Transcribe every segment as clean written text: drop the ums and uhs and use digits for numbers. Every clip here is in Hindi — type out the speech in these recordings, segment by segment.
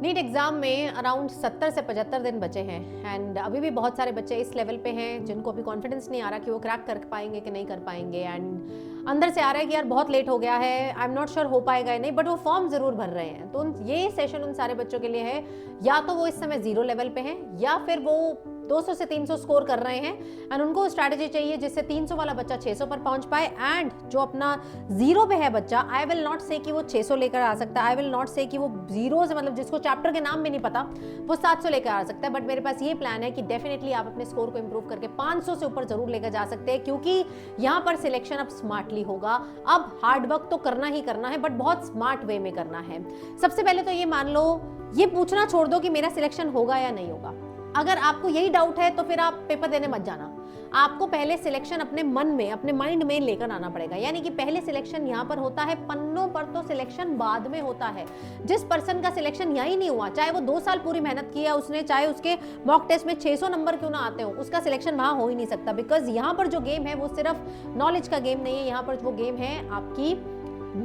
नीट एग्जाम में अराउंड 70 से 75 दिन बचे हैं एंड अभी भी बहुत सारे बच्चे इस लेवल पे हैं जिनको अभी कॉन्फिडेंस नहीं आ रहा कि वो क्रैक कर पाएंगे कि नहीं कर पाएंगे एंड अंदर से आ रहा है कि यार बहुत लेट हो गया है, आई एम नॉट श्योर हो पाएगा या नहीं, बट वो फॉर्म जरूर भर रहे हैं। तो ये सेशन उन सारे बच्चों के लिए है, या तो वो इस समय जीरो लेवल पे हैं या फिर वो 200 से 300 स्कोर कर रहे हैं एंड उनको स्ट्रैटेजी चाहिए जिससे 300 वाला बच्चा 600 पर पहुंच पाए। एंड जो अपना जीरो पे है बच्चा, आई विल नॉट से कि वो 600 लेकर आ सकता है, आई विल नॉट से कि वो जीरो से मतलब जिसको चैप्टर के नाम भी नहीं पता वो 700 लेकर आ सकता है, बट मेरे पास ये प्लान है कि डेफिनेटली आप अपने स्कोर को इंप्रूव करके 500 से ऊपर जरूर लेकर जा सकते हैं, क्योंकि यहाँ पर सिलेक्शन अब स्मार्टली होगा। अब हार्ड वर्क तो करना ही करना है, बट बहुत स्मार्ट वे में करना है। सबसे पहले तो ये मान लो, ये पूछना छोड़ दो कि मेरा सिलेक्शन होगा या नहीं होगा। अगर आपको यही डाउट है तो फिर आप पेपर देने मत जाना। आपको पहले सिलेक्शन अपने मन में, अपने माइंड में लेकर आना पड़ेगा। यानी कि पहले सिलेक्शन यहाँ पर होता है, पन्नों पर तो सिलेक्शन बाद में होता है। जिस पर्सन का सिलेक्शन यही नहीं हुआ, चाहे वो 2 साल पूरी मेहनत की है उसने, चाहे उसके मॉक टेस्ट में 600 नंबर क्यों ना आते हो, उसका सिलेक्शन वहां हो ही नहीं सकता। बिकॉज यहाँ पर जो गेम है वो सिर्फ नॉलेज का गेम नहीं है, यहाँ पर वो गेम है आपकी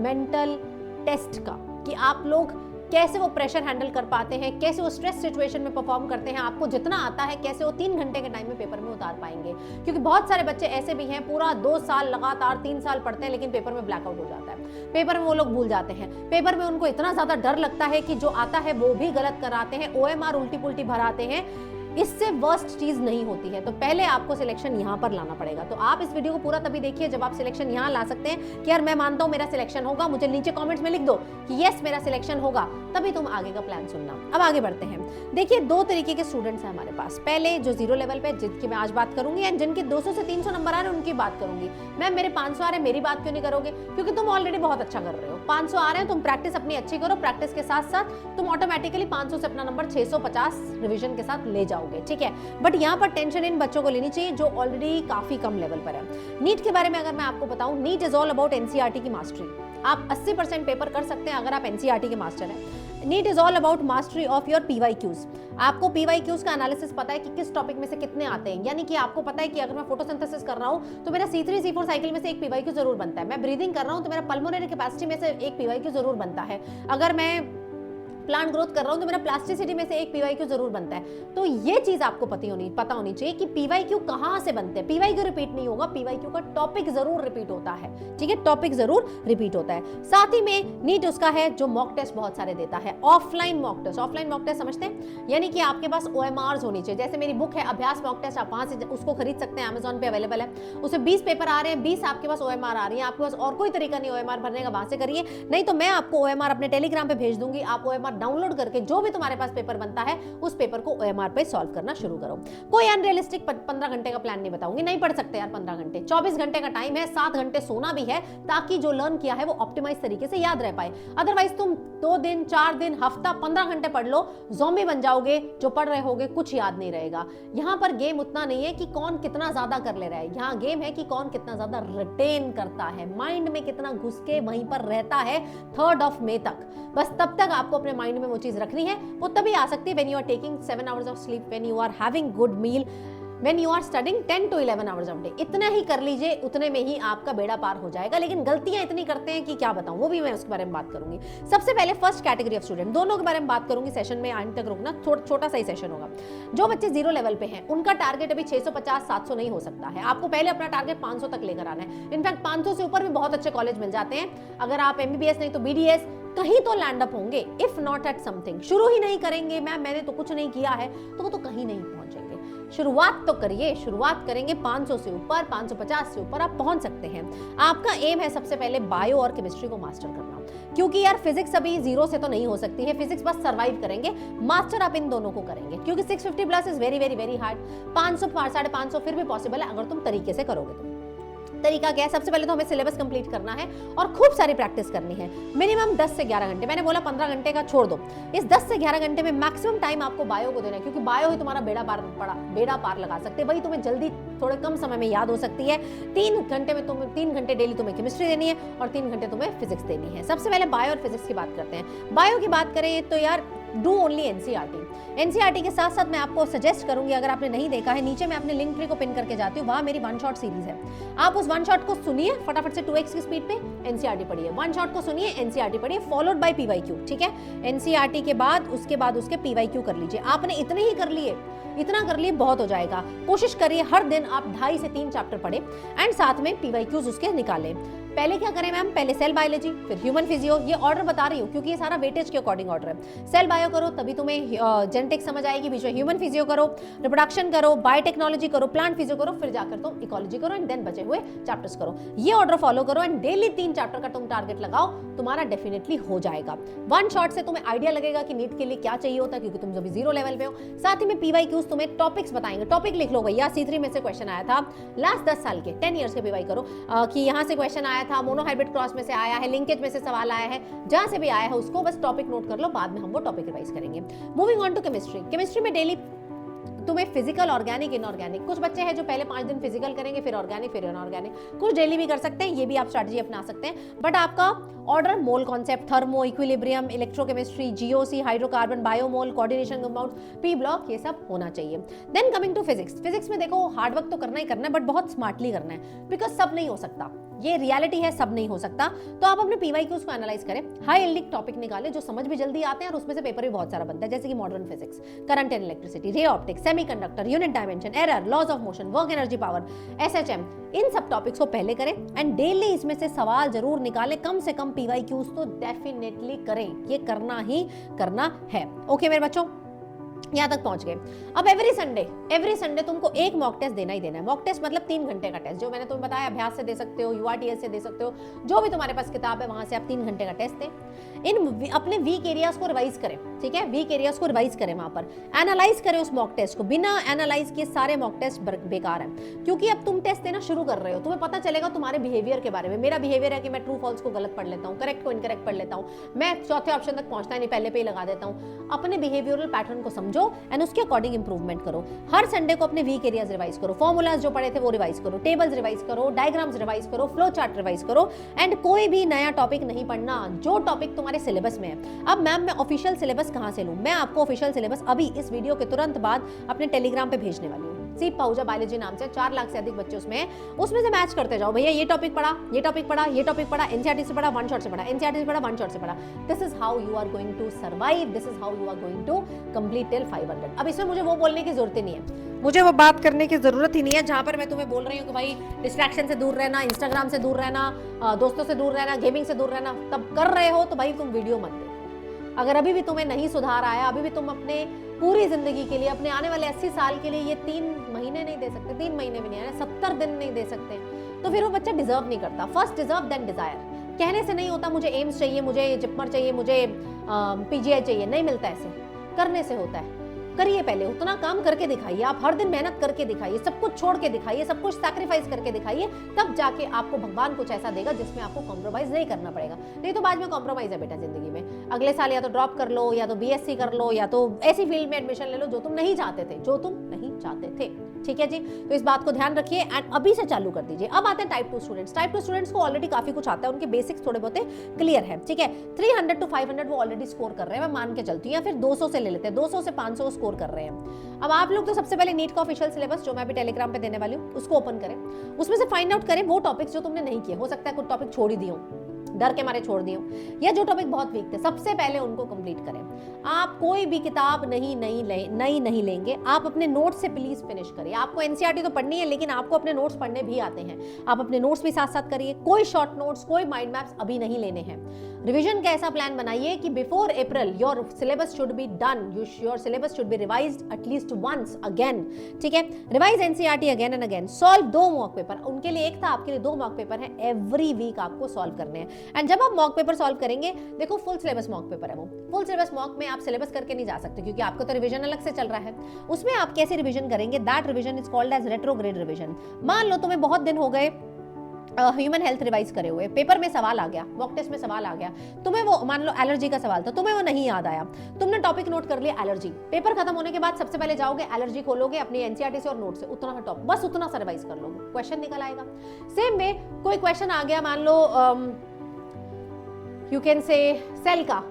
मेंटल टेस्ट का, कि आप लोग कैसे वो प्रेशर हैंडल कर पाते हैं, कैसे वो स्ट्रेस सिचुएशन में परफॉर्म करते हैं, आपको जितना आता है कैसे वो 3 घंटे के टाइम में पेपर में उतार पाएंगे। क्योंकि बहुत सारे बच्चे ऐसे भी हैं, पूरा 2 साल लगातार 3 साल पढ़ते हैं लेकिन पेपर में ब्लैकआउट हो जाता है, पेपर में वो लोग भूल जाते हैं, पेपर में उनको इतना ज्यादा डर लगता है कि जो आता है वो भी गलत कराते हैं, OMR उल्टी पुल्टी भराते हैं। इससे वर्स्ट चीज नहीं होती है। तो पहले आपको सिलेक्शन यहां पर लाना पड़ेगा। तो आप इस वीडियो को पूरा तभी देखिए जब आप सिलेक्शन यहां ला सकते हैं कि यार मैं मानता हूं मेरा सिलेक्शन होगा, मुझे नीचे कमेंट्स में लिख दो कि यस मेरा सिलेक्शन होगा, तभी तुम आगे का प्लान सुनना। अब आगे बढ़ते हैं। देखिए 2 तरीके के स्टूडेंट्स हैं हमारे पास। पहले जो जीरो लेवल पे, जिनकी मैं आज बात करूंगी, एंड जिनके 200 से 300 नंबर आ रहे हैं उनकी बात करूंगी। मैम मेरे 500 आ रहे हैं, मेरी बात क्यों नहीं करोगे? क्योंकि तुम ऑलरेडी बहुत अच्छा कर रहे हो। 500 आ रहे हैं, तुम प्रैक्टिस अपनी अच्छी करो, प्रैक्टिस के साथ साथ तुम ऑटोमेटिकली 500 से अपना नंबर 650 रिविजन के साथ ले जाओगे, ठीक है। बट यहाँ पर टेंशन इन बच्चों को लेनी चाहिए जो ऑलरेडी काफी कम लेवल पर है। नीट के बारे में अगर मैं आपको बताऊं, NEET is all about NCERT की मास्टरी। आप 80% पेपर कर सकते हैं अगर आप एनसीईआरटी के मास्टर हैं। NEET is all about mastery of your PYQs. आपको पीवाईक्यूज का एनालिसिस पता है कि किस टॉपिक में से कितने आते हैं। यानी कि आपको पता है कि अगर मैं फोटोसिंथेसिस कर रहा हूं तो मेरा C3 C4 साइकिल में से एक पीवाईक्यू जरूर बनता है। मैं ब्रीदिंग कर रहा हूं तो मेरा पल्मोनरी कैपेसिटी में से एक पीवाईक्यू जरूर बनता है। अगर मैं प्लांट ग्रोथ कर रहा हूं तो मेरा प्लास्टिसिटी में से एक पीवाईक्यू जरूर बनता है। तो ये चीज आपको पता होनी चाहिए कि पीवाईक्यू कहां से बनते हैं। पीवाईक्यू रिपीट नहीं होगा, पीवाईक्यू का टॉपिक जरूर रिपीट होता है, ठीक है, टॉपिक जरूर रिपीट होता है। साथ ही में नीट उसका है जो मॉक टेस्ट बहुत सारे देता है, offline mock test. Offline mock test समझते हैं, यानी कि आपके पास OMRs होनी चाहिए। जैसे मेरी बुक है अभ्यास मॉक टेस्ट, आप वहां से उसको खरीद सकते हैं, Amazon पे अवेलेबल है। उसमें 20 पेपर आ रहे हैं, 20 आपके पास OMR आ रही है। आपके पास और कोई तरीका नहीं OMR भरने का, वहां से करिए। नहीं तो मैं आपको OMR अपने टेलीग्राम पे भेज दूंगी, आप OMR डाउनलोड करके जो भी तुम्हारे पास पेपर बनता है उस पेपर को OMR पे सॉल्व करना शुरू करो। कोई अनरियलिस्टिक 15 घंटे का प्लान नहीं बताऊंगी, नहीं पढ़ सकते यार 15 घंटे। 24 घंटे का टाइम है, 7 घंटे सोना भी है ताकि जो लर्न किया है वो ऑप्टिमाइज तरीके से याद रह पाए। अदरवाइज तुम 2 दिन 4 दिन हफ्ता 15 घंटे पढ़ लो, ज़ॉम्बी बन जाओगे, जो पढ़ रहे होगे कुछ याद नहीं रहेगा। यहाँ पर गेम उतना नहीं है कि कौन कितना ज्यादा कर ले रहा है, यहाँ गेम है कि कौन कितना ज्यादा रिटेन करता है, माइंड में कितना घुस के वहीं पर रहता है 3rd मई तक। बस तब तक आपको अपने माइंड में वो चीज रखनी है। वो तभी आ सकती है when you are taking 7 hours of sleep, when you are having good meal, when you are studying 10 to 11 hours of day। इतना ही कर लीजिए, उतने में ही आपका बेड़ा पार हो जाएगा। लेकिन गलतियां इतनी करते हैं कि क्या बताऊं, वो भी मैं उसके बारे में बात करूंगी। सबसे पहले फर्स्ट कैटेगरी ऑफ स्टूडेंट, दोनों के बारे में बात करूंगी। सेशन में अंत तक रुकना, छोटा सा ही सेशन होगा। जो बच्चे जीरो लेवल पे हैं उनका टारगेट अभी 650-700 नहीं हो सकता है। आपको पहले अपना टारगेट 500 तक लेकर आना है। इनफैक्ट 500 से ऊपर भी बहुत अच्छे कॉलेज मिल जाते हैं। अगर आप MBBS नहीं तो BDS कहीं तो लैंड अप होंगे, इफ नॉट एट समथिंग। शुरू ही नहीं करेंगे मैम मैंने तो कुछ नहीं किया है, तो वो तो कहीं नहीं पहुंचेंगे। शुरुआत तो करिए, शुरुआत करेंगे 500 से ऊपर, 550 से ऊपर आप पहुंच सकते हैं। आपका एम है सबसे पहले बायो और केमिस्ट्री को मास्टर करना, क्योंकि यार फिजिक्स अभी जीरो से तो नहीं हो सकती है, फिजिक्स बस सर्वाइव करेंगे। मास्टर आप इन दोनों को करेंगे क्योंकि 650 plus is very very very hard. 500 550 फिर भी पॉसिबल है अगर तुम तरीके से करोगे तो। तरीका क्या है? सबसे पहले तो हमें सिलेबस कंप्लीट करना है और खूब सारी प्रैक्टिस करनी है। मिनिमम 10 से 11 घंटे, मैंने बोला 15 घंटे का छोड़ दो। इस 10 से 11 घंटे में मैक्सिमम टाइम आपको बायो को देना है, क्योंकि बायो ही तुम्हारा बेड़ा पार लगा सकते हैं। वही तुम्हें जल्दी थोड़े कम समय में याद हो सकती है। 3 घंटे डेली तुम्हें केमिस्ट्री देनी है और 3 घंटे तुम्हें फिजिक्स देनी है। सबसे पहले बायो और फिजिक्स की बात करते हैं। बायो की बात करें तो यार डू ओनली एनसीईआरटी। एनसीईआरटी के साथ साथ मैं आपको सजेस्ट करूंगी, अगर आपने नहीं देखा है, नीचे मैं अपने लिंक ट्री को पिन करके जाती हूँ, वहां मेरी वन शॉट सीरीज है, आप उस वन शॉट को सुनिए फटाफट से 2x की स्पीड पे, एनसीईआरटी पढ़िए, वन शॉट को सुनिए, एनसीईआरटी पढ़िए, फॉलोड बाय पीवाईक्यू, ठीक है। एनसीईआरटी के बाद उसके पीवाईक्यू कर लीजिए। आपने इतने ही कर लिए, इतना कर लिए बहुत हो जाएगा। कोशिश करिए हर दिन आप 2.5 से 3 चैप्टर पढ़े एंड साथ में पीवाईक्यूज उसके निकालें। पहले क्या करें मैम, पहले सेल बायोलॉजी, फिर ह्यूमन फिजियो, ये ऑर्डर बता रही हूँ क्योंकि ये सारा वेटेज के अकॉर्डिंग ऑर्डर है। सेल बायो करो तभी तुम्हें जेनेटिक्स समझ आएगी, बीच में ह्यूमन फिजियो करो, रिप्रोडक्शन करो, बायोटेक्नोलॉजी करो, प्लांट फिजियो करो, फिर जाकर तुम इकोलॉजी करो एंड देन बचे हुए चैप्टर्स करो। ये ऑर्डर फॉलो करो एंड डेली 3 चैप्टर का तुम टारगेट लगाओ, तुम्हारा डेफिनेटली हो जाएगा। वन शॉट से तुम्हें आइडिया लगेगा कि नीट के लिए क्या चाहिए होता है, क्योंकि तुम अभी 0 लेवल पे हो। साथ ही में पीवाईक्यूज तुम्हें टॉपिक्स बताएंगे, टॉपिक लिख लो भैया। C3 में से क्वेश्चन आया था लास्ट 10 साल के 10 ईयर्स के पीवाई करो कि यहाँ से क्वेश्चन आया था, मोनोहाइब्रिड क्रॉस में से आया है, लिंकेज में से सवाल आया है, जहां से भी आया है उसको बस टॉपिक नोट कर लो, बाद में हम वो टॉपिक रिवाइज करेंगे। Moving on to chemistry. Chemistry में डेली तुम्हें फिजिकल, ऑर्गेनिक, इनऑर्गेनिक, कुछ बच्चे हैं जो पहले 5 दिन फिजिकल करेंगे, फिर ऑर्गेनिक, फिर इनऑर्गेनिक, कुछ डेली भी कर सकते हैं, ये भी आप स्ट्रेटजी अपना सकते हैं। बट आपका order mole concept, thermo, equilibrium, electrochemistry, GOC, hydrocarbon, biomol, coordination compound, P block, ये सब होना चाहिए। Then coming to physics. Physics में देखो हार्डवर्क तो करना ही करना है, बट बहुत स्मार्टली करना है, बिकॉज सब नहीं हो सकता, ये रियलिटी है, सब नहीं हो सकता। तो आप अपने पीवाईक्यूज को एनालाइज करें, हाई यील्डिंग टॉपिक निकालें जो समझ भी जल्दी आते हैं और उसमें से पेपर भी बहुत सारा बनता है, जैसे कि modern physics, current and electricity, ray optics, semiconductor, unit dimension, error, laws of motion, work energy power, SHM, इन सब टॉपिक्स को पहले करें एंड डेली इसमें से सवाल जरूर निकालें, कम से कम पीवाईक्यूज तो डेफिनेटली करें, ये करना ही करना है। ओके मेरे बच्चों, यहाँ तक पहुंच गए। अब एवरी संडे तुमको एक मॉक टेस्ट देना ही देना है। मॉक टेस्ट मतलब 3 घंटे का टेस्ट, जो मैंने तुम्हें बताया, अभ्यास से दे सकते हो, यूआरटीएस से दे सकते हो, जो भी तुम्हारे पास किताब है वहां से आप 3 घंटे का टेस्ट दें। इन अपने वीक एरियाज को रिवाइज करें, ठीक है, वीक एरियाज को रिवाइज करें, वहां पर एनालाइज करें उस मॉक टेस्ट को। बिना एनालाइज किए सारे मॉक टेस्ट बेकार है, क्योंकि अब तुम टेस्ट देना शुरू कर रहे हो, तुम्हें पता चलेगा तुम्हारे बिहेवियर के बारे में। मेरा बिहेवियर है कि मैं ट्रू फॉल्स को गलत पढ़ लेता हूँ, करेक्ट को इनकरेक्ट पढ़ लेता हूँ, मैं चौथे ऑप्शन तक पहुंचता नहीं, पहले पे ही लगा देता हूँ। अपने बिहेवियरल पैटर्न को समझो एंड उसके अकॉर्डिंग इंप्रूवमेंट करो। हर संडे को अपने वीक एरियाज रिवाइज करो, फॉर्मूलाज जो पढ़े थे वो रिवाइज करो, टेबल्स रिवाइज करो, डायग्राम्स रिवाइज करो, फ्लो चार्ट रिवाइज करो एंड कोई भी नया टॉपिक नहीं पढ़ना जो टॉपिक तुम्हारे सिलेबस में है। अब मैम मैं ऑफिशियल सिलेबस कहां से लूं? मैं आपको ऑफिशियल सिलेबस अभी इस वीडियो के तुरंत बाद अपने टेलीग्राम पे भेजने वाली हूं। सीप पाउजा बायोलॉजी नाम से 4 लाख से अधिक बच्चे उसमें हैं, उसमें से मैच करते जाओ भैया, ये टॉपिक पढ़ा, ये टॉपिक पढ़ा, ये टॉपिक पढ़ा, एनसीईआरटी से पढ़ा, वन शॉट से पढ़ा, एनसीईआरटी से पढ़ा, वन शॉट से पढ़ा। This is how you are going to survive, this is how you are going to complete till 500। अब इसमें मुझे वो बोलने की जरूरत ही नहीं है, मुझे वो बात करने की जरूरत ही नहीं है जहां पर मैं तुम्हें बोल रही हूँ कि भाई डिस्ट्रैक्शन से दूर रहना, इंस्टाग्राम से दूर रहना, दोस्तों से दूर रहना, गेमिंग से दूर रहना। तब कर रहे हो तो भाई तुम वीडियो मत देखो। अगर अभी भी तुम्हें नहीं सुधार आया, अभी भी तुम अपने पूरी जिंदगी के लिए, अपने आने वाले 80 साल के लिए ये 3 महीने नहीं दे सकते, 3 महीने भी नहीं आने, 70 दिन नहीं दे सकते, तो फिर वो बच्चा डिजर्व नहीं करता। First deserve then desire. कहने से नहीं होता मुझे एम्स चाहिए, मुझे जिपमर चाहिए, मुझे पीजीआई चाहिए, नहीं मिलता ऐसे, करने से होता है। करिए, पहले उतना काम करके दिखाइए, आप हर दिन मेहनत करके दिखाइए, सब कुछ छोड़ के दिखाइए, सब कुछ सैक्रिफाइस करके दिखाइए, तब जाके आपको भगवान कुछ ऐसा देगा जिसमें आपको कॉम्प्रोमाइज नहीं करना पड़ेगा। नहीं तो बाद में कॉम्प्रोमाइज है बेटा जिंदगी में। अगले साल या तो ड्रॉप कर लो, या तो बीएससी कर लो, या तो ऐसी फील्ड में एडमिशन ले लो जो तुम नहीं चाहते थे, जो तुम नहीं चाहते थे। ठीक है जी, तो इस बात को ध्यान रखिए एंड अभी से चालू कर दीजिए। अब आते हैं टाइप 2 स्टूडेंट्स। टाइप 2 स्टूडेंट्स को ऑलरेडी काफी कुछ आता है, उनके बेसिक्स थोड़े बहुत क्लियर है, ठीक है। 300 to 500 वो ऑलरेडी स्कोर कर रहे हैं, मैं मान के चलती हूँ, या फिर 200 से ले लेते हैं, 200 से 500 स्कोर कर रहे हैं। अब आप लोग तो सबसे पहले नीट का ऑफिशियल सिलेबस जो मैं अभी टेलीग्राम पे देने वाली हूँ उसको ओपन करें, उसमें से फाइंड आउट करें वो टॉपिक्स जो तुमने नहीं किए, हो सकता है कुछ टॉपिक छोड़ ही दिए हो, डर के मारे छोड़ दिए हो, या जो टॉपिक बहुत वीक थे, सबसे पहले उनको कंप्लीट करें। आप कोई भी किताब नहीं लेंगे, आप अपने नोट्स से प्लीज फिनिश करिए। आपको एनसीईआरटी तो पढ़नी है, लेकिन आपको अपने नोट्स पढ़ने भी आते हैं, आप अपने नोट्स भी साथ साथ करिए। कोई शॉर्ट नोट्स, कोई माइंड मैप्स अभी नहीं लेने हैं। रिवीजन का ऐसा प्लान बनाइए कि before April your syllabus should be done, your syllabus should be revised at least once again, ठीक है। Revise NCERT again and again. Solve 2 mock paper, उनके लिए एक था, आपके लिए 2 मॉक पेपर है, एवरी वीक आपको सॉल्व करने हैं। एंड जब आप मॉक पेपर सॉल्व करेंगे, देखो फुल सिलेबस मॉक पेपर है, वो फुल सिलेबस मॉक में आप सिलेबस करके नहीं जा सकते, क्योंकि आपका तो रिवीजन अलग से चल रहा है। उसमें आप कैसे रिवीजन करेंगे, that revision is called as retrograde revision. मान लो तुम्हें बहुत दिन हो गए ह्यूमन हेल्थ रिवाइज करे हुए, पेपर में सवाल आ गया, मॉक टेस्ट में सवाल आ गया, तुम्हें वो मान लो एलर्जी का सवाल था, तुम्हें वो नहीं याद आया, तुमने टॉपिक नोट कर लिया एलर्जी, पेपर खत्म होने के बाद सबसे पहले जाओगे एलर्जी खोलोगे अपनी एनसीईआरटी से और नोट से, उतना सा टॉपिक, बस उतना सा रिवाइज कर लोगे, क्वेश्चन निकल आएगा। सेम वे कोई क्वेश्चन आ गया, मान लो यू कैन से सेल का,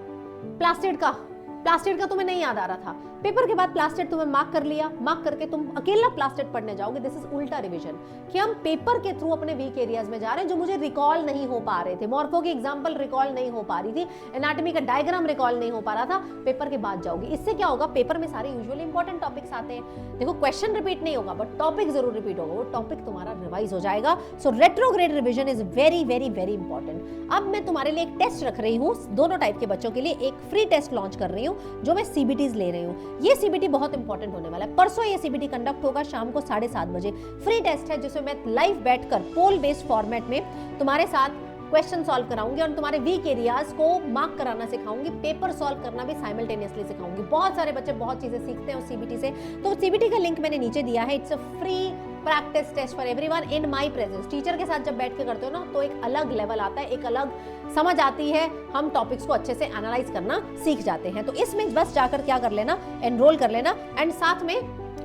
प्लास्टिड का, प्लास्टेड का तुम्हें नहीं याद आ रहा था, पेपर के बाद प्लास्टेड तुम्हें मार्क कर लिया, मार्क करके तुम अकेला प्लास्टेड पढ़ने जाओगे। दिस इज उल्टा रिवीजन, कि हम पेपर के थ्रू अपने वीक एरियाज में जा रहे हैं जो मुझे रिकॉल नहीं हो पा रहे थे। मॉर्फो की एग्जांपल रिकॉल नहीं हो पा रही थी, एनाटॉमी का डायग्राम रिकॉल नहीं हो पा रहा था, पेपर के बाद जाओगे। इससे क्या होगा, पेपर में सारे यूजुअली इंपॉर्टेंट टॉपिक्स आते हैं। देखो क्वेश्चन रिपीट नहीं होगा बट टॉपिक जरूर रिपीट होगा, वो टॉपिक तुम्हारा रिवाइज हो जाएगा। So retrograde revision is very very very important. अब मैं तुम्हारे लिए एक टेस्ट रख रही हूँ, दोनों टाइप के बच्चों के लिए एक फ्री टेस्ट लॉन्च कर रही हूँ जो मैं सीबीटीज ले रही हूँ। ये सीबीटी बहुत इंपॉर्टेंट होने वाला है। परसों ये सीबीटी कंडक्ट होगा शाम को 7:30 बजे। फ्री टेस्ट है जिसमें मैं लाइव बैठकर पोल बेस्ड फॉर्मेट में तुम्हारे साथ क्वेश्चन सॉल्व कराऊंगी और तुम्हारे वीक एरियाज को मार्क कराना सिखाऊंगी, पेपर सॉल्व करना भी साइमल्टेनियसली सिखाऊंगी। बहुत सारे बच्चे बहुत चीजें सीखते हैं उस सीबीटी से, तो सीबीटी का लिंक मैंने नीचे दिया है। It's a free practice test for everyone in my presence. Teacher के साथ जब बैठ के करते हो ना तो एक अलग लेवल आता है, एक अलग समझ आती है, हम टॉपिक्स को अच्छे से एनालाइज करना सीख जाते हैं। तो इसमें बस जाकर क्या कर लेना, एनरोल कर लेना एंड साथ में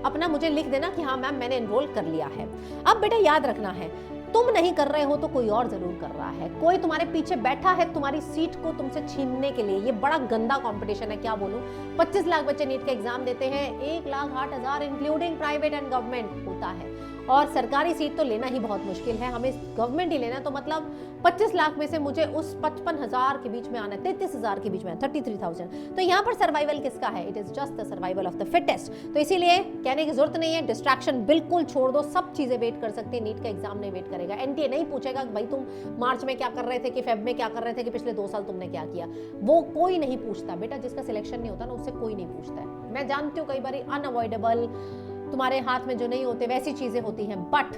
अपना मुझे लिख देना कि हाँ मैम मैंने एनरोल कर लिया है। अब बेटा याद रखना है, तुम नहीं कर रहे हो तो कोई और जरूर कर रहा है, कोई तुम्हारे पीछे बैठा है तुम्हारी सीट को तुमसे छीनने के लिए। ये बड़ा गंदा कंपटीशन है, क्या बोलूं। 25 लाख बच्चे नीट का एग्जाम देते हैं, 1,08,000 इंक्लूडिंग प्राइवेट एंड गवर्नमेंट होता है, और सरकारी सीट तो लेना ही बहुत मुश्किल है। हमें गवर्नमेंट ही लेना, तो मतलब 25 लाख में से मुझे उस 55,000 के बीच में आना है, 33,000 के बीच में, 33,000। तो यहाँ पर सर्वाइवल किसका है? It is just the survival of the fittest. तो इसीलिए कहने की जरूरत नहीं है, डिस्ट्रैक्शन बिल्कुल छोड़ दो, सब चीजें वेट कर सकती है, नीट का एग्जाम नहीं वेट करेगा। एनटीए नहीं पूछेगा भाई तुम मार्च में क्या कर रहे थे कि फेब में क्या कर रहे थे कि पिछले 2 साल तुमने क्या किया, वो कोई नहीं पूछता बेटा। जिसका सिलेक्शन नहीं होता ना उससे कोई नहीं पूछता है। मैं जानती हूँ कई बार अनअवॉइडेबल तुम्हारे हाथ में जो नहीं होते वैसी चीजें होती हैं, बट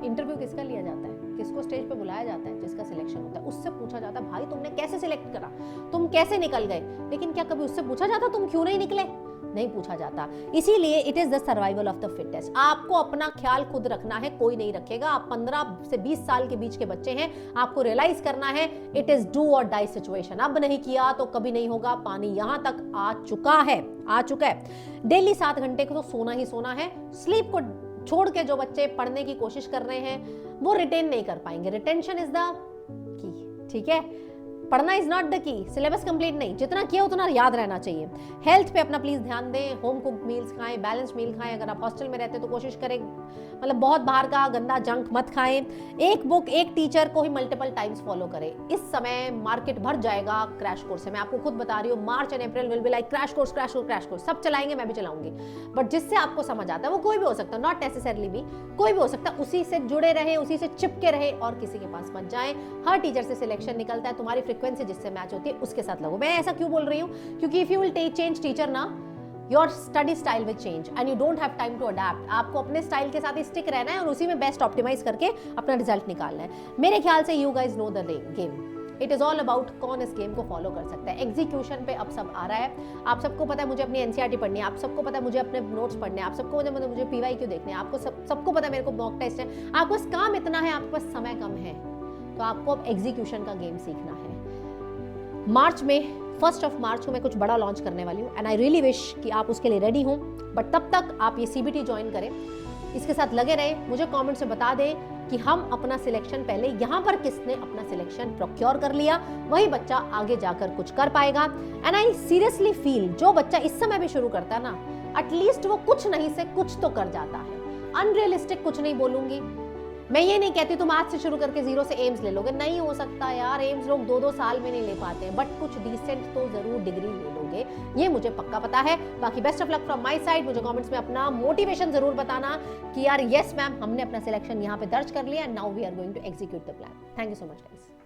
इंटरव्यू किसका लिया जाता है, किसको स्टेज पे बुलाया जाता है? जिसका सिलेक्शन होता है उससे पूछा जाता है भाई तुमने कैसे सिलेक्ट करा, तुम कैसे निकल गए। लेकिन क्या कभी उससे पूछा जाता तुम क्यों नहीं निकले? नहीं पूछा जाता। इसीलिए it is the survival of the fittest. आपको अपना ख्याल खुद रखना है, कोई नहीं रखेगा। आप 15 से 20 साल के बीच के बच्चे हैं, आपको रियलाइज करना है इट इज डू और डाई सिचुएशन। अब नहीं किया तो कभी नहीं होगा। पानी यहां तक आ चुका है। डेली 7 घंटे को तो सोना ही सोना है। स्लीप को छोड़ के जो बच्चे पढ़ने की कोशिश कर रहे हैं वो रिटेन नहीं कर पाएंगे। रिटेंशन इज द की, ठीक है। पढ़ना is not the key, syllabus complete नहीं, जितना किया उतना याद रहना चाहिए। हेल्थ पे अपना प्लीज ध्यान दें, होम कुक मील्स खाएं, बैलेंस मील खाएं। अगर आप हॉस्टल में रहते हैं तो कोशिश करें मतलब बहुत बाहर का गंदा जंक मत खाएं। एक बुक एक टीचर को ही मल्टीपल टाइम्स फॉलो करें। इस समय मार्केट भर जाएगा क्रैश कोर्स से, मैं आपको खुद बता रही हूँ। March and April will be like crash course सब चलाएंगे, मैं भी चलाऊंगी। बट जिससे आपको समझ आता है वो कोई भी हो सकता है, नॉट नेसेसरली भी, कोई भी हो सकता है। उसी से जुड़े रहे, उसी से चिपके रहे और किसी के पास मत जाएं। हर टीचर से सिलेक्शन निकलता है, तुम्हारी फ्रीक्वेंसी जिससे मैच होती है उसके साथ लगो। मैं ऐसा क्यों बोल रही हूँ? क्योंकि if you will change teacher ना, your study style will change and you don't have time to adapt. आपको अपने स्टाइल के साथ ही स्टिक रहना है और उसी में बेस्ट ऑप्टिमाइज करके अपना रिजल्ट निकालना है। मेरे ख्याल से you guys know the game. It is all about कौन इस गेम को फॉलो कर सकता है। एग्जीक्यूशन पे अब सब आ रहा है। आप सबको पता है मुझे अपनी एनसीईआरटी पढ़नी है, आप सबको पता है मुझे अपने नोट्स पढ़ने हैं, आप सबको पता है मुझे पीवाईक्यू देखने हैं, आपको सबको पता है मेरे को मॉक टेस्ट है। आपको बस काम इतना है, आपके पास समय कम है, तो आपको अब एग्जीक्यूशन का गेम सीखना है। मार्च में 1 मार्च को मैं कुछ बड़ा लॉन्च करने वाली हूँ एंड आई रियली विश कि आप उसके लिए रेडी हों। बट तब तक आप ये सीबीटी ज्वाइन करें, इसके साथ लगे रहें। मुझे कमेंट्स में बता दें कि हम अपना सिलेक्शन पहले यहाँ पर किसने अपना सिलेक्शन प्रोक्योर कर लिया, वही बच्चा आगे जाकर कुछ कर पाएगा। एंड आई सीरियसली फील जो बच्चा इस समय भी शुरू करता है ना, एटलीस्ट वो कुछ नहीं से कुछ तो कर जाता है। अनरियलिस्टिक कुछ नहीं बोलूंगी मैं, ये नहीं कहती तुम आज से शुरू करके 0 से एम्स ले लोगे, नहीं हो सकता यार। एम्स लोग 2-2 साल में नहीं ले पाते हैं, बट कुछ डिसेंट तो जरूर डिग्री ले लोगे, ये मुझे पक्का पता है। बाकी best of luck from my side. मुझे कमेंट्स में अपना मोटिवेशन जरूर बताना कि यार यस मैम, हमने अपना सिलेक्शन यहाँ पे दर्ज कर लिया and now we are going to execute the plan. Thank you so much guys.